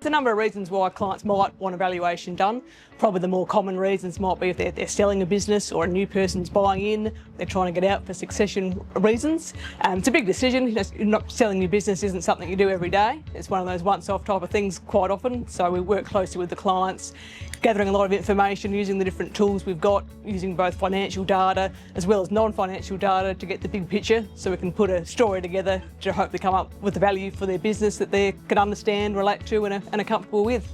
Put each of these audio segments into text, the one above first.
There's a number of reasons why clients might want a valuation done. Probably the more common reasons might be if they're selling a business or a new person's buying in, they're trying to get out for succession reasons. It's a big decision. Not selling your business isn't something you do every day. It's one of those once-off type of things quite often. So we work closely with the clients, gathering a lot of information, using the different tools we've got, using both financial data as well as non-financial data to get the big picture, so we can put a story together to hopefully come up with the value for their business that they can understand, relate to and are comfortable with.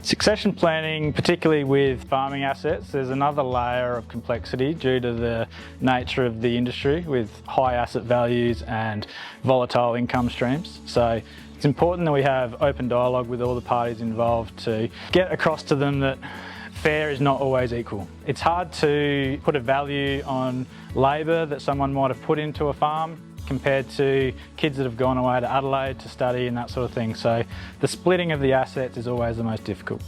Succession planning, particularly with farming assets, there's another layer of complexity due to the nature of the industry with high asset values and volatile income streams. So it's important that we have open dialogue with all the parties involved to get across to them that fair is not always equal. It's hard to put a value on labour that someone might have put into a farm compared to kids that have gone away to Adelaide to study and that sort of thing. So the splitting of the assets is always the most difficult.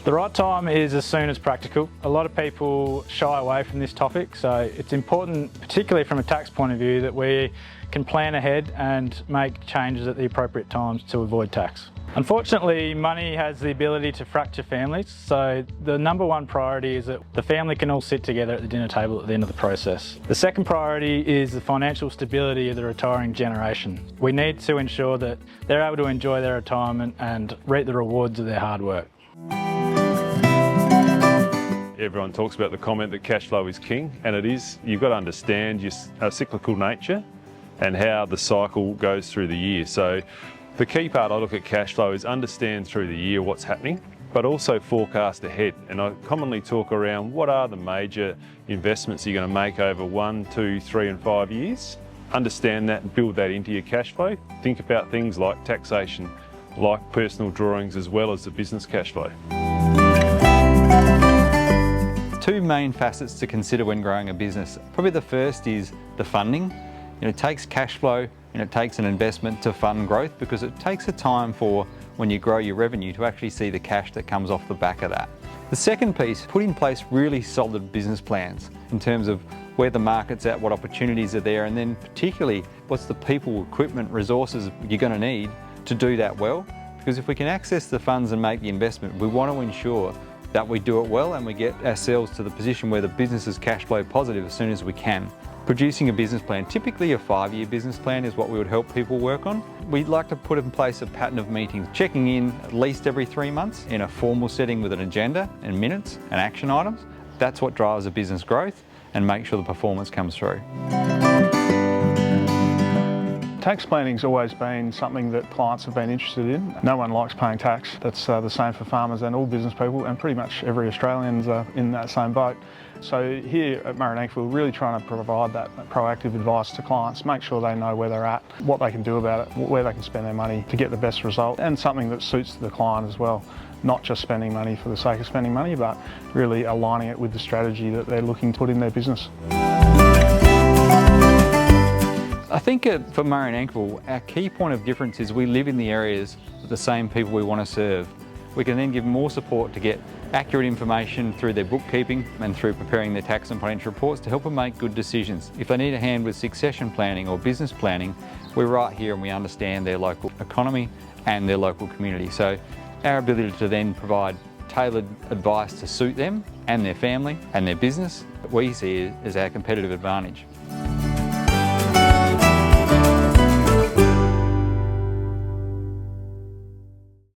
The right time is as soon as practical. A lot of people shy away from this topic, so it's important, particularly from a tax point of view, that we can plan ahead and make changes at the appropriate times to avoid tax. Unfortunately, money has the ability to fracture families, so the number one priority is that the family can all sit together at the dinner table at the end of the process. The second priority is the financial stability of the retiring generation. We need to ensure that they're able to enjoy their retirement and reap the rewards of their hard work. Everyone talks about the comment that cash flow is king, and it is. You've got to understand your cyclical nature and how the cycle goes through the year. So the key part I look at cash flow is understand through the year what's happening, but also forecast ahead. And I commonly talk around what are the major investments you're going to make over 1, 2, 3 and 5 years. Understand that and build that into your cash flow. Think about things like taxation, like personal drawings, as well as the business cash flow. Two main facets to consider when growing a business. Probably the first is the funding. It takes cash flow and it takes an investment to fund growth, because it takes a time for when you grow your revenue to actually see the cash that comes off the back of that. The second piece, put in place really solid business plans in terms of where the market's at, what opportunities are there, and then particularly what's the people, equipment, resources you're going to need to do that well. Because if we can access the funds and make the investment, we want to ensure that we do it well and we get ourselves to the position where the business is cash flow positive as soon as we can. Producing a business plan, typically a 5-year business plan is what we would help people work on. We'd like to put in place a pattern of meetings, checking in at least every 3 months in a formal setting with an agenda and minutes and action items. That's what drives the business growth and make sure the performance comes through. Tax planning's always been something that clients have been interested in. No one likes paying tax. That's the same for farmers and all business people, and pretty much every Australian's in that same boat. So here at Nankivell, we're really trying to provide that proactive advice to clients, make sure they know where they're at, what they can do about it, where they can spend their money to get the best result, and something that suits the client as well. Not just spending money for the sake of spending money, but really aligning it with the strategy that they're looking to put in their business. I think for Nankivell, our key point of difference is we live in the areas of the same people we want to serve. We can then give more support to get accurate information through their bookkeeping and through preparing their tax and financial reports to help them make good decisions. If they need a hand with succession planning or business planning, we're right here and we understand their local economy and their local community. So our ability to then provide tailored advice to suit them and their family and their business, we see as our competitive advantage.